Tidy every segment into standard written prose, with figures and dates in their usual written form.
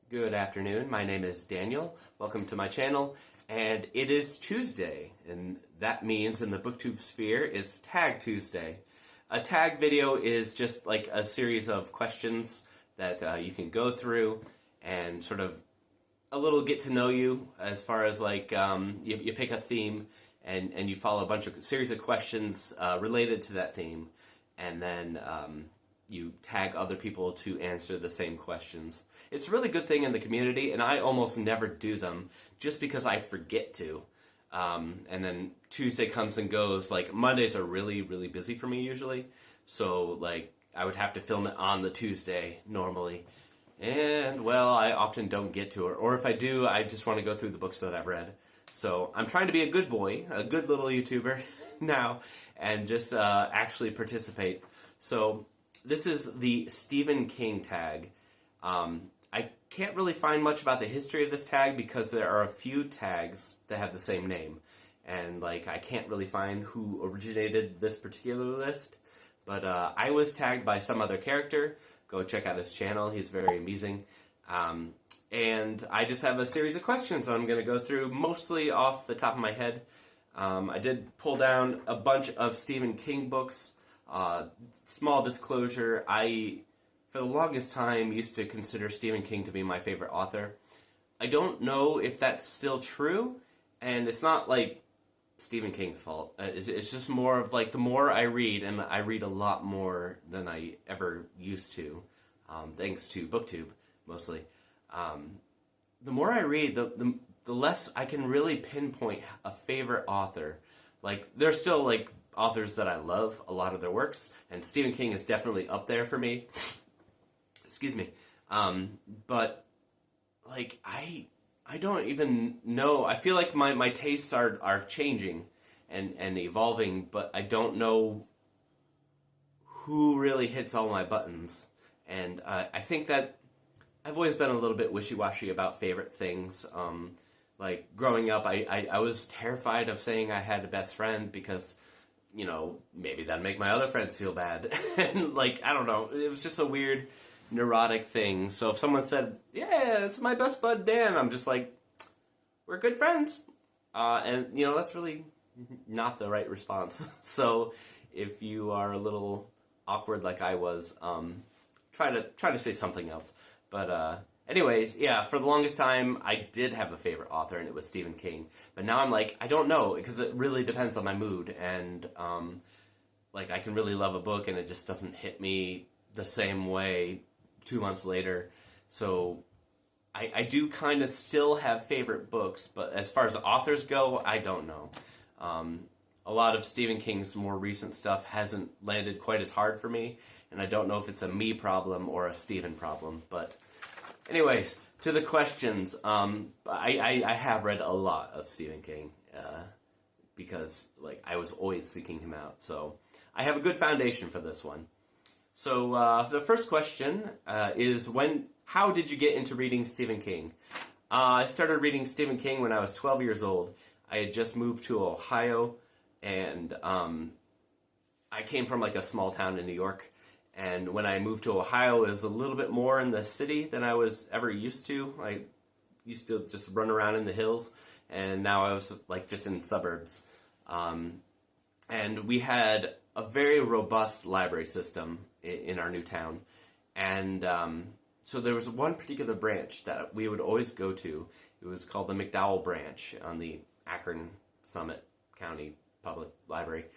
Good afternoon, my name is Daniel. Welcome to my channel, and it is Tuesday, and that means in the BookTube sphere it's Tag Tuesday. A tag video is just like a series of questions that you can go through and sort of a little get to know you as far as like you pick a theme and you follow a series of questions related to that theme, and then you tag other people to answer the same questions. It's a really good thing in the community, and I almost never do them just because I forget to. And then Tuesday comes and goes. Like, Mondays are really, really busy for me usually. So, like, I would have to film it on the Tuesday normally. And, well, I often don't get to it. Or if I do, I just want to go through the books that I've read. So I'm trying to be a good boy, a good little YouTuber now, and just actually participate. So this is the Stephen King tag. I can't really find much about the history of this tag because there are a few tags that have the same name. And like, I can't really find who originated this particular list. But I was tagged by some other character. Go check out his channel. He's very amusing. And I just have a series of questions I'm going to go through, mostly off the top of my head. I did pull down a bunch of Stephen King books. Small disclosure, I, for the longest time, used to consider Stephen King to be my favorite author. I don't know if that's still true, and it's not like Stephen King's fault. It's just more of like the more I read, and I read a lot more than I ever used to, thanks to BookTube, mostly. The more I read, the less I can really pinpoint a favorite author. Like, there's still like authors that I love, a lot of their works, and Stephen King is definitely up there for me. Excuse me. But like, I don't even know. I feel like my tastes are changing and evolving, but I don't know who really hits all my buttons. And I think that I've always been a little bit wishy-washy about favorite things. Like, growing up, I was terrified of saying I had a best friend because, you know, maybe that'd make my other friends feel bad. And, like, I don't know. It was just a weird, neurotic thing. So if someone said, yeah, it's my best bud Dan, I'm just like, we're good friends. And, you know, that's really not the right response. So if you are a little awkward like I was, try to say something else. But anyways, yeah, for the longest time, I did have a favorite author, and it was Stephen King. But now I'm like, I don't know, because it really depends on my mood. And, like, I can really love a book, and it just doesn't hit me the same way 2 months later. So I do kind of still have favorite books, but as far as authors go, I don't know. A lot of Stephen King's more recent stuff hasn't landed quite as hard for me, and I don't know if it's a me problem or a Stephen problem. But anyways, to the questions, I have read a lot of Stephen King because, like, I was always seeking him out. So I have a good foundation for this one. So the first question is, how did you get into reading Stephen King? I started reading Stephen King when I was 12 years old. I had just moved to Ohio, and I came from like a small town in New York. And when I moved to Ohio, it was a little bit more in the city than I was ever used to. I used to just run around in the hills, and now I was like just in suburbs. And we had a very robust library system in our new town. And so there was one particular branch that we would always go to. It was called the McDowell branch on the Akron Summit County Public Library.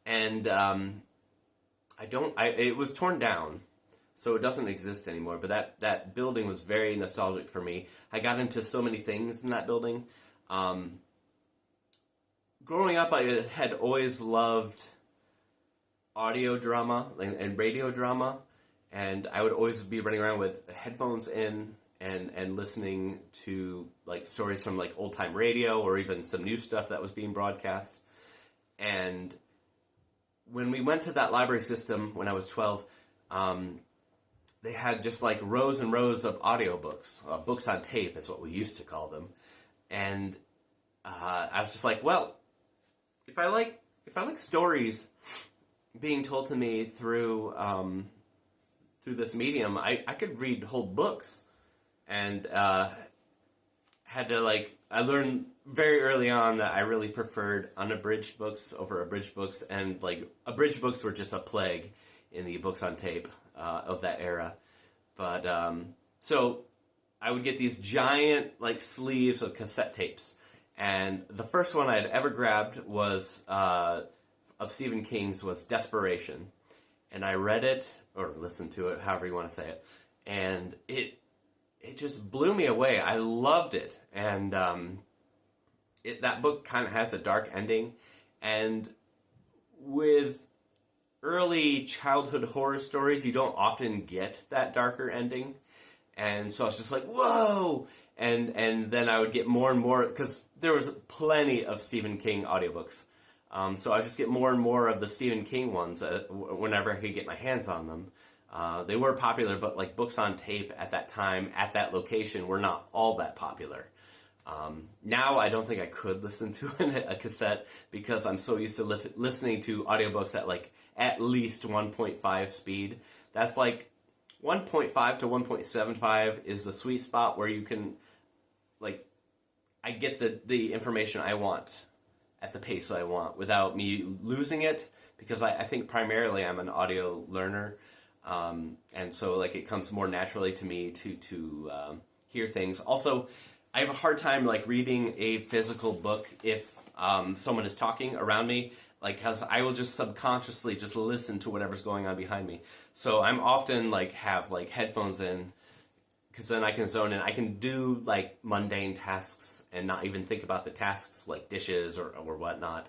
And it was torn down, so it doesn't exist anymore, but that building was very nostalgic for me. I got into so many things in that building. Growing up, I had always loved audio drama and radio drama, and I would always be running around with headphones in and listening to like stories from like old-time radio or even some new stuff that was being broadcast. And when we went to that library system when I was 12, they had just like rows and rows of audiobooks. Books on tape is what we used to call them. And I was just like, well, if I like stories being told to me through this medium, I could read whole books and had to I learned very early on that I really preferred unabridged books over abridged books, and abridged books were just a plague in the books on tape of that era. But so I would get these giant sleeves of cassette tapes, and the first one I had ever grabbed was of Stephen King's was Desperation, and I read it or listened to it, however you want to say it, and it just blew me away. I loved it, and that book kind of has a dark ending, and with early childhood horror stories, you don't often get that darker ending, and so I was just like, whoa! And then I would get more and more, because there was plenty of Stephen King audiobooks, so I just get more and more of the Stephen King ones whenever I could get my hands on them. They were popular, but books on tape at that time, at that location, were not all that popular. Now I don't think I could listen to a cassette because I'm so used to listening to audiobooks at least 1.5 speed. That's 1.5 to 1.75 is the sweet spot where you can, I get the information I want at the pace I want without me losing it, because I think primarily I'm an audio learner. And so it comes more naturally to me to hear things. Also, I have a hard time reading a physical book if someone is talking around me, because I will just subconsciously just listen to whatever's going on behind me. So I'm often have headphones in, because then I can zone in. I can do mundane tasks and not even think about the tasks like dishes or whatnot,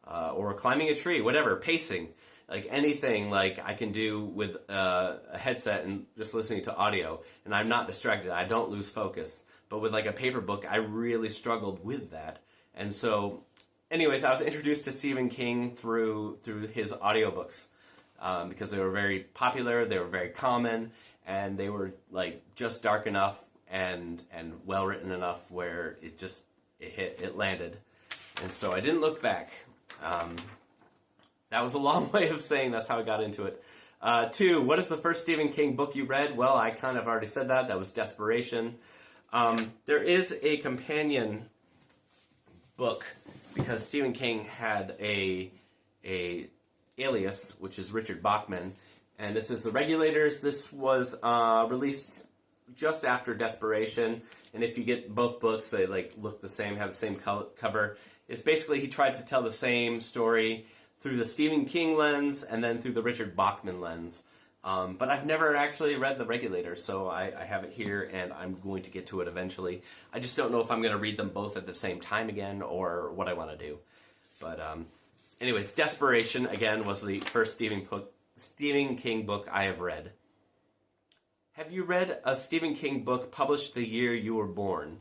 or climbing a tree, whatever, pacing. Anything I can do with a headset and just listening to audio, and I'm not distracted. I don't lose focus. But with a paper book, I really struggled with that. And so, anyways, I was introduced to Stephen King through his audiobooks, because they were very popular, they were very common, and they were just dark enough and well written enough where it landed. And so I didn't look back. That was a long way of saying that's how I got into it. 2, what is the first Stephen King book you read? Well, I kind of already said that. That was Desperation. There is a companion book, because Stephen King had a alias, which is Richard Bachman, and this is The Regulators. This was released just after Desperation, and if you get both books, they look the same, have the same cover. It's basically he tries to tell the same story through the Stephen King lens and then through the Richard Bachman lens. But I've never actually read The Regulators, so I have it here, and I'm going to get to it eventually. I just don't know if I'm going to read them both at the same time again, or what I want to do. But anyways, Desperation, again, was the first Stephen King book I have read. Have you read a Stephen King book published the year you were born?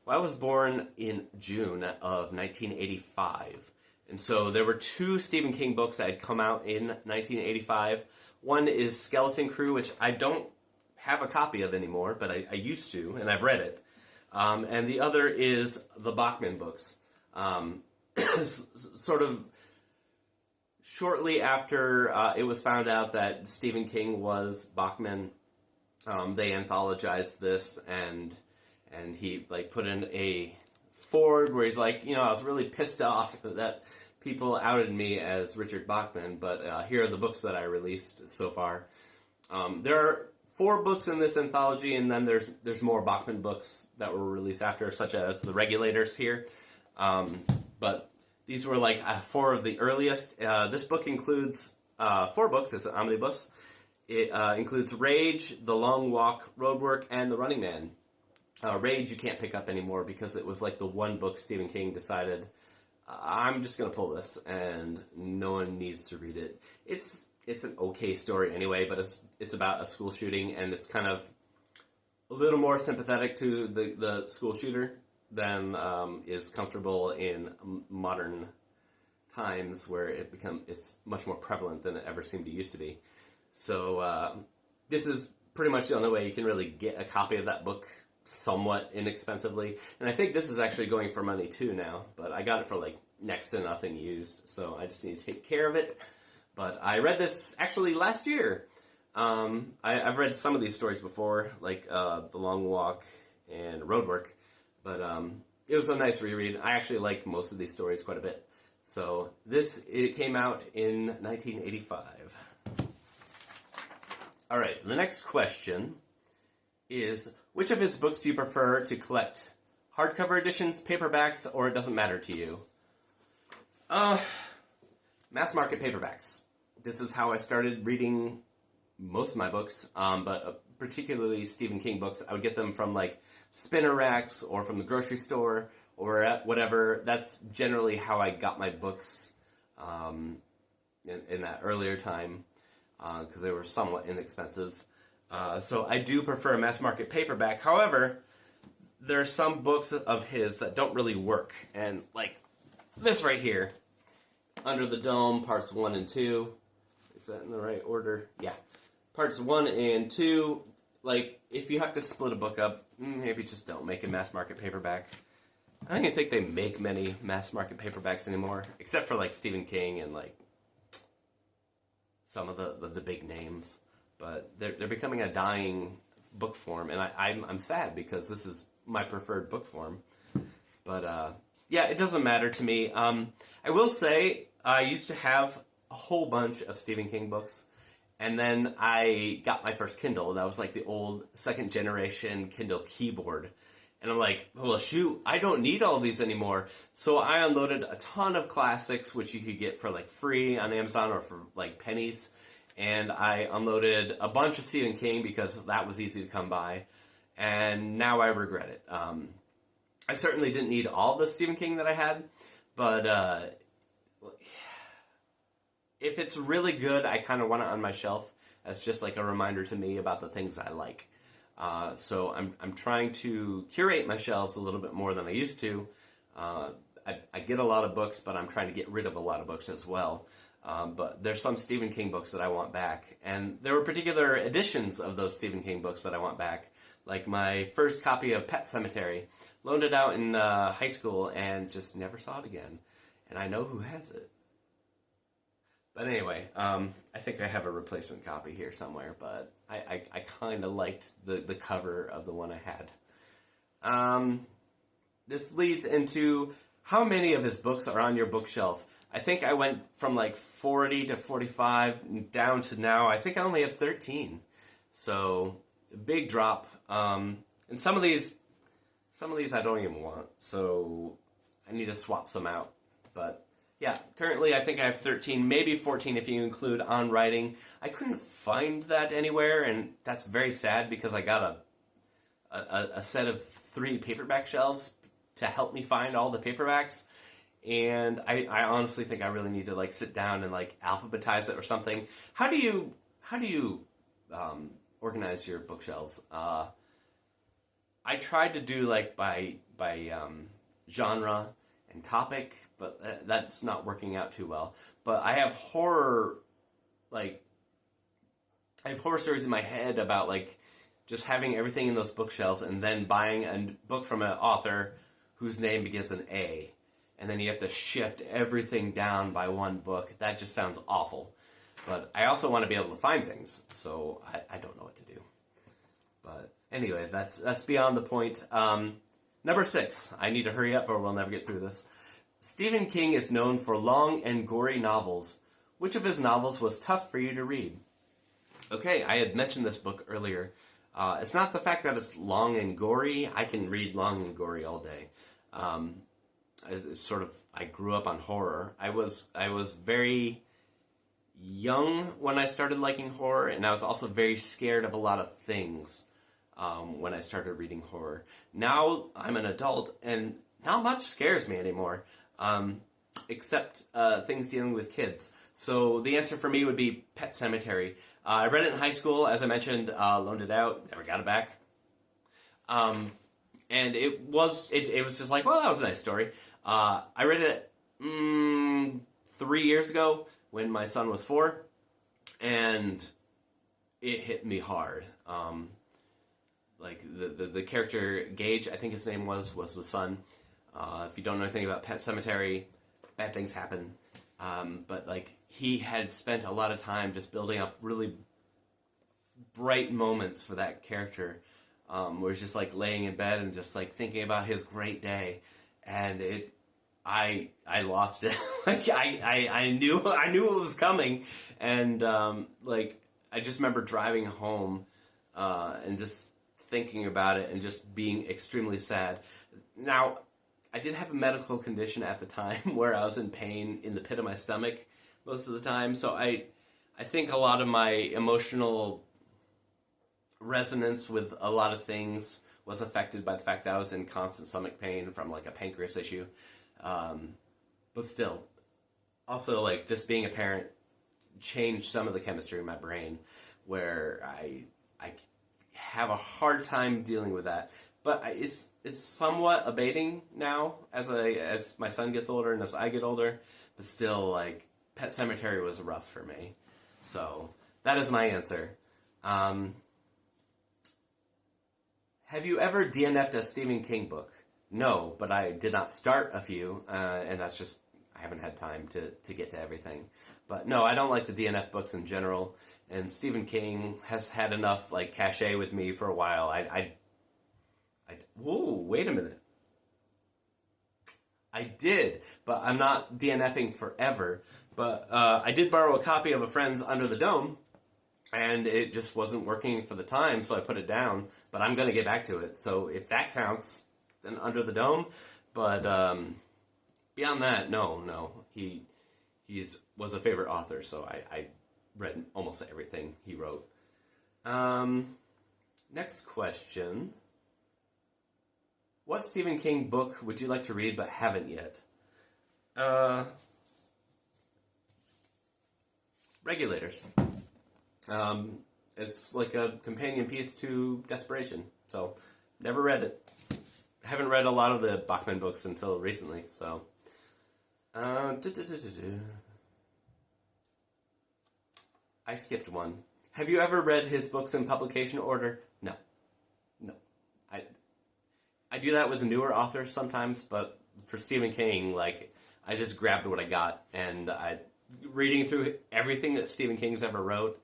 Well, I was born in June of 1985. And so there were 2 Stephen King books that had come out in 1985. One is Skeleton Crew, which I don't have a copy of anymore, but I used to, and I've read it. And the other is the Bachman books. Sort of shortly after it was found out that Stephen King was Bachman, they anthologized this, and he put in a forward where he's I was really pissed off that people outed me as Richard Bachman, but here are the books that I released so far. There are 4 books in this anthology, and then there's more Bachman books that were released after, such as The Regulators here. But these were 4 of the earliest. This book includes 4 books. It's an omnibus. It includes Rage, The Long Walk, Roadwork, and The Running Man. Rage you can't pick up anymore because it was the one book Stephen King decided, I'm just going to pull this and no one needs to read it. It's an okay story anyway, but it's about a school shooting, and it's kind of a little more sympathetic to the school shooter than is comfortable in modern times, where it's much more prevalent than it ever seemed to used to be. So this is pretty much the only way you can really get a copy of that book somewhat inexpensively. And I think this is actually going for money too now, but I got it for next to nothing used, so I just need to take care of it. But I read this actually last year. I've read some of these stories before, like The Long Walk and Roadwork, but it was a nice reread. I actually like most of these stories quite a bit. So it came out in 1985. All right, the next question is, which of his books do you prefer to collect? Hardcover editions, paperbacks, or it doesn't matter to you? Mass market paperbacks. This is how I started reading most of my books, but particularly Stephen King books. I would get them from like spinner racks or from the grocery store or at whatever. That's generally how I got my books in that earlier time, because they were somewhat inexpensive. So I do prefer a mass market paperback. However, there are some books of his that don't really work. And like this right here, Under the Dome, parts 1 and 2. Is that in the right order? Yeah. Parts 1 and 2, like, if you have to split a book up, maybe just don't make a mass market paperback. I don't even think they make many mass market paperbacks anymore, except for, like, Stephen King and, like, some of the big names. But they're becoming a dying book form, and I'm sad because this is my preferred book form. But, yeah, it doesn't matter to me. I will say I used to have a whole bunch of Stephen King books, and then I got my first Kindle. That was like the old second generation Kindle keyboard. And I'm like, well, shoot, I don't need all these anymore. So I unloaded a ton of classics, which you could get for like free on Amazon or for like pennies. And I unloaded a bunch of Stephen King because that was easy to come by. And now I regret it. I certainly didn't need all the Stephen King that I had, but if it's really good, I kind of want it on my shelf as just like a reminder to me about the things I like. So I'm trying to curate my shelves a little bit more than I used to. I get a lot of books, but I'm trying to get rid of a lot of books as well. But there's some Stephen King books that I want back. And there were particular editions of those Stephen King books that I want back. Like my first copy of Pet Sematary. Loaned it out in high school and just never saw it again. And I know who has it. But anyway, I think I have a replacement copy here somewhere, but I kind of liked the cover of the one I had. This leads into how many of his books are on your bookshelf. I think I went from like 40 to 45 down to now. I think I only have 13. So, big drop. And some of these I don't even want. So, I need to swap some out. But yeah, currently I think I have 13, maybe 14 if you include On Writing. I couldn't find that anywhere, and that's very sad because I got a set of 3 paperback shelves to help me find all the paperbacks. And I honestly think I really need to like sit down and like alphabetize it or something. How do you organize your bookshelves? I tried to do like by genre and topic, but that's not working out too well. But I have horror stories in my head about like just having everything in those bookshelves and then buying a book from an author whose name begins with an A. And then you have to shift everything down by one book. That just sounds awful. But I also want to be able to find things, so I don't know what to do. But anyway, that's beyond the point. Number 6. I need to hurry up or we'll never get through this. Stephen King is known for long and gory novels. Which of his novels was tough for you to read? Okay, I had mentioned this book earlier. It's not the fact that it's long and gory. I can read long and gory all day. I grew up on horror. I was very young when I started liking horror, and I was also very scared of a lot of things when I started reading horror. Now I'm an adult, and not much scares me anymore, except things dealing with kids. So the answer for me would be Pet Sematary. I read it in high school, as I mentioned, loaned it out, never got it back. And it was just like, well, that was a nice story. I read it 3 years ago when my son was 4, and it hit me hard. Like the character Gage, I think his name was the son. If you don't know anything about Pet Sematary, bad things happen. But like he had spent a lot of time just building up really bright moments for that character, where he's just like laying in bed and just like thinking about his great day, and I lost it. Like I knew it was coming, and like I just remember driving home and just thinking about it and just being extremely sad. Now, I did have a medical condition at the time where I was in pain in the pit of my stomach most of the time, so I think a lot of my emotional resonance with a lot of things was affected by the fact that I was in constant stomach pain from like a pancreas issue. But still, also like just being a parent changed some of the chemistry in my brain where I have a hard time dealing with that. But it's somewhat abating now as my son gets older and as I get older. But still, like Pet Sematary was rough for me. So that is my answer. Have you ever DNF'd a Stephen King book? No, but I did not start a few, and that's just, I haven't had time to get to everything. But no, I don't like to DNF books in general, and Stephen King has had enough, like, cachet with me for a while. Whoa, wait a minute. I did, but I'm not DNFing forever. But I did borrow a copy of a friend's Under the Dome, and it just wasn't working for the time, so I put it down. But I'm going to get back to it, so if that counts, then Under the Dome. But beyond that, no. He was a favorite author, so I read almost everything he wrote. Next question. What Stephen King book would you like to read but haven't yet? Regulators. It's like a companion piece to Desperation, so never read it. Haven't read a lot of the Bachman books until recently, so. I skipped one. Have you ever read his books in publication order? No. I do that with newer authors sometimes, but for Stephen King, like, I just grabbed what I got, and reading through everything that Stephen King's ever wrote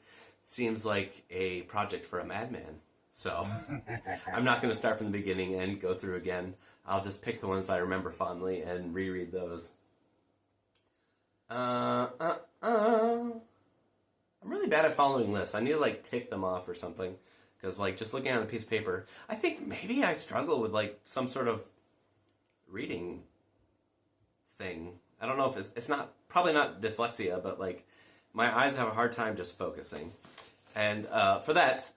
seems like a project for a madman. So I'm not going to start from the beginning and go through again. I'll just pick the ones I remember fondly and reread those. I'm really bad at following lists. I need to like tick them off or something. Because like just looking at a piece of paper, I think maybe I struggle with like some sort of reading thing. I don't know if it's not, probably not dyslexia, but like my eyes have a hard time just focusing. And for that,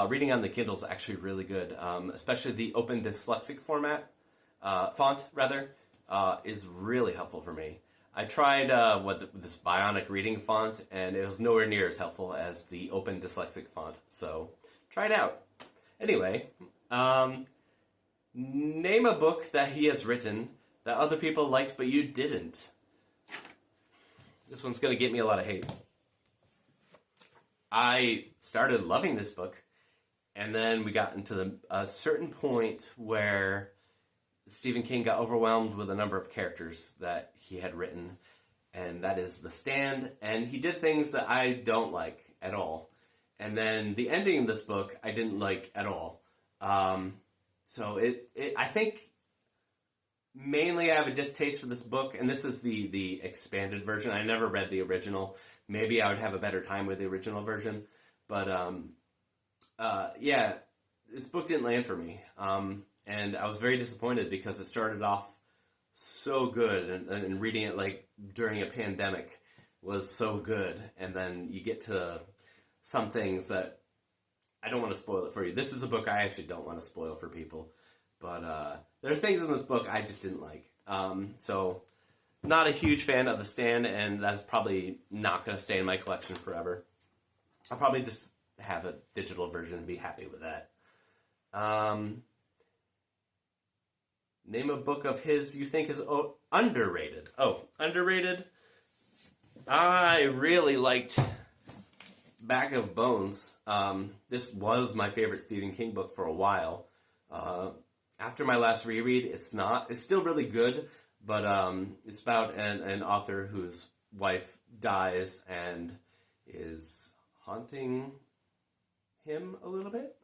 reading on the Kindle is actually really good, especially the open dyslexic font is really helpful for me. I tried this bionic reading font, and it was nowhere near as helpful as the open dyslexic font. So try it out. Anyway, name a book that he has written that other people liked but you didn't. This one's going to get me a lot of hate. I started loving this book, and then we got into a certain point where Stephen King got overwhelmed with a number of characters that he had written, and that is The Stand, and he did things that I don't like at all. And then the ending of this book, I didn't like at all. So I think mainly I have a distaste for this book, and this is the expanded version. I never read the original. Maybe I would have a better time with the original version. But, yeah, this book didn't land for me. And I was very disappointed because it started off so good, and reading it like during a pandemic was so good. And then you get to some things that I don't want to spoil it for you. This is a book I actually don't want to spoil for people. But there are things in this book I just didn't like. So not a huge fan of The Stand, and that's probably not going to stay in my collection forever. I'll probably just have a digital version and be happy with that. Name a book of his you think is underrated. Oh, underrated? I really liked Bag of Bones. This was my favorite Stephen King book for a while. After my last reread, it's not. It's still really good, but it's about an author whose wife dies and is haunting him a little bit.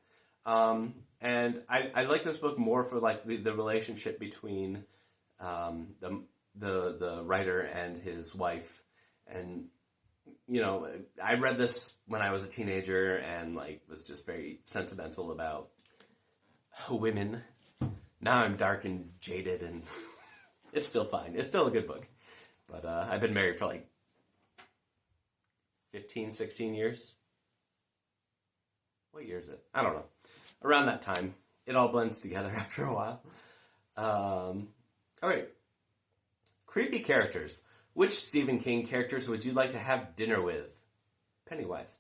And I like this book more for like the relationship between the writer and his wife. And you know, I read this when I was a teenager and like was just very sentimental about women. Now I'm dark and jaded, and it's still fine. It's still a good book. But I've been married for like 15, 16 years. What year is it? I don't know. Around that time. It all blends together after a while. All right. Creepy characters. Which Stephen King characters would you like to have dinner with? Pennywise.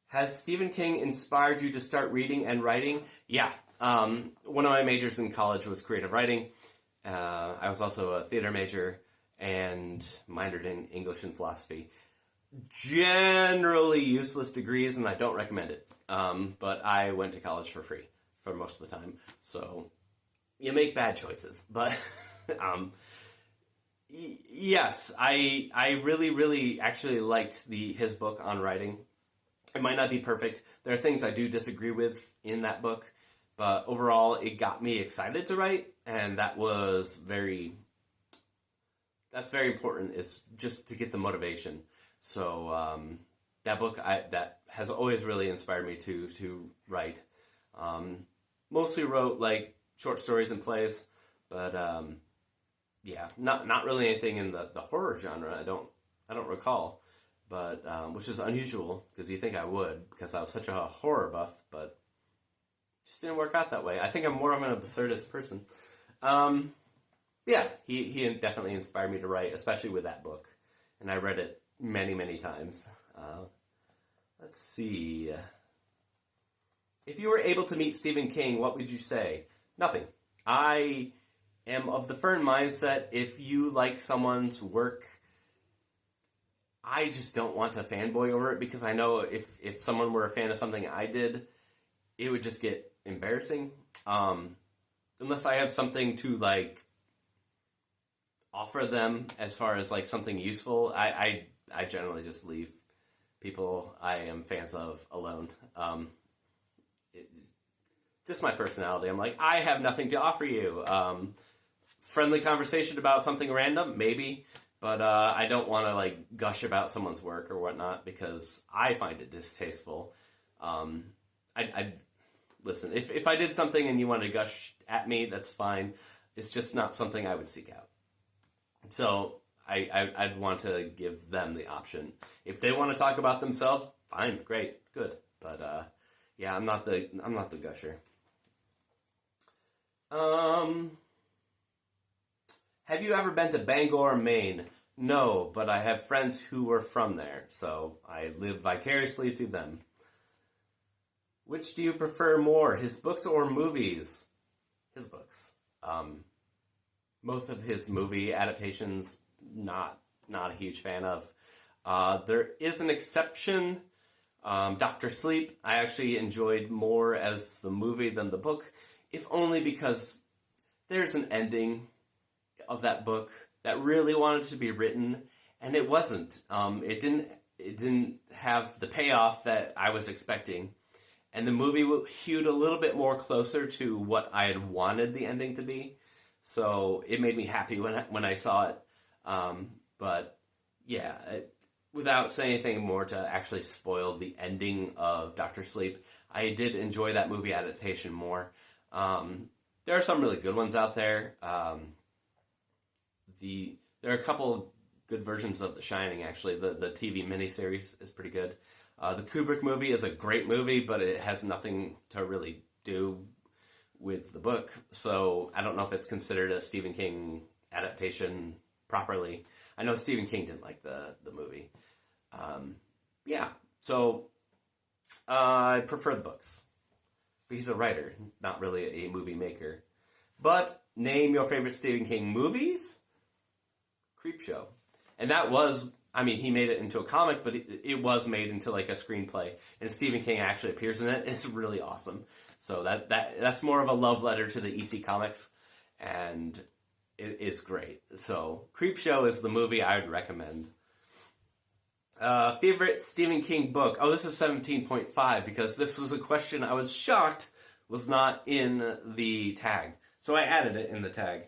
Has Stephen King inspired you to start reading and writing? Yeah. One of my majors in college was creative writing. I was also a theater major and minored in English and philosophy. Generally useless degrees, and I don't recommend it. But I went to college for free for most of the time. So you make bad choices. But yes, I really, really actually liked his book on writing. It might not be perfect. There are things I do disagree with in that book. But overall, it got me excited to write, and that's very important. It's just to get the motivation. So that book that has always really inspired me to write. Mostly wrote like short stories and plays, but yeah, not really anything in the horror genre. I don't recall, but which is unusual because you think I would because I was such a horror buff, but. Just didn't work out that way. I think I'm more of an absurdist person. Yeah, he definitely inspired me to write, especially with that book. And I read it many, many times. Let's see. If you were able to meet Stephen King, what would you say? Nothing. I am of the firm mindset, if you like someone's work, I just don't want to fanboy over it because I know if someone were a fan of something I did, it would just get embarrassing. Unless I have something to like offer them as far as like something useful, I generally just leave people I am fans of alone. Just my personality. I'm like, I have nothing to offer you. Friendly conversation about something random, maybe, but I don't want to like gush about someone's work or whatnot because I find it distasteful. I listen, if I did something and you want to gush at me, that's fine. It's just not something I would seek out. So I'd want to give them the option. If they want to talk about themselves, fine, great, good. But yeah, I'm not the gusher. Have you ever been to Bangor, Maine? No, but I have friends who were from there, so I live vicariously through them. Which do you prefer more, his books or movies? His books. Most of his movie adaptations, not a huge fan of. There is an exception. Dr. Sleep, I actually enjoyed more as the movie than the book, if only because there's an ending of that book that really wanted to be written, and it wasn't. It didn't have the payoff that I was expecting. And the movie hewed a little bit more closer to what I had wanted the ending to be. So it made me happy when I saw it. But yeah, without saying anything more to actually spoil the ending of Dr. Sleep, I did enjoy that movie adaptation more. There are some really good ones out there. There are a couple good versions of The Shining, actually. The TV miniseries is pretty good. The Kubrick movie is a great movie, but it has nothing to really do with the book. So I don't know if it's considered a Stephen King adaptation properly. I know Stephen King didn't like the movie. Yeah, so I prefer the books. He's a writer, not really a movie maker. But name your favorite Stephen King movies? Creepshow. And that was... I mean, he made it into a comic, but it was made into like a screenplay, and Stephen King actually appears in it. It's really awesome. So that's more of a love letter to the EC Comics, and it is great. So Creepshow is the movie I would recommend. Favorite Stephen King book? Oh, this is 17.5 because this was a question I was shocked was not in the tag. So I added it in the tag.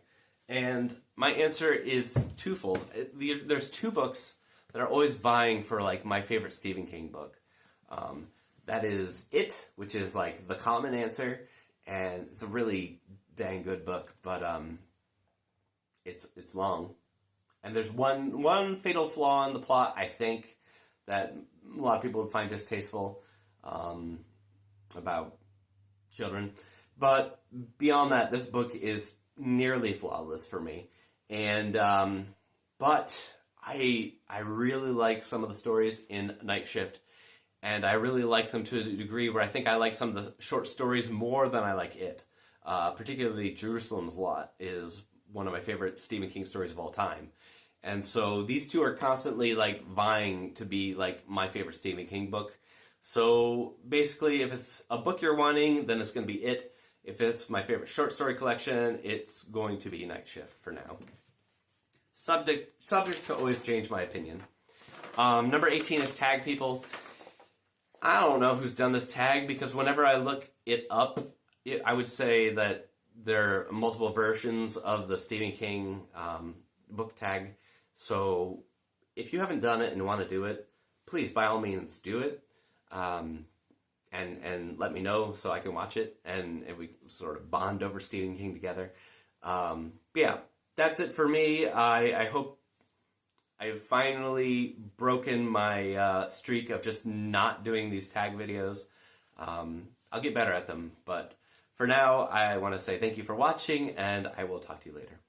And my answer is twofold. There's two books that are always vying for like my favorite Stephen King book. That is It, which is like the common answer, and it's a really dang good book, but it's long. And there's one fatal flaw in the plot, I think, that a lot of people would find distasteful about children. But beyond that, this book is nearly flawless for me. And but I really like some of the stories in Night Shift, and I really like them to a degree where I think I like some of the short stories more than I like it. Particularly Jerusalem's Lot is one of my favorite Stephen King stories of all time. And so these two are constantly like vying to be like my favorite Stephen King book. So basically, if it's a book you're wanting, then it's going to be It. If it's my favorite short story collection, it's going to be Night Shift for now. Subject to always change my opinion. Number 18 is Tag People. I don't know who's done this tag because whenever I look it up, I would say that there are multiple versions of the Stephen King book tag. So if you haven't done it and want to do it, please, by all means, do it. And let me know so I can watch it and we sort of bond over Stephen King together. But yeah, that's it for me. I hope I've finally broken my streak of just not doing these tag videos. I'll get better at them, but for now, I want to say thank you for watching, and I will talk to you later.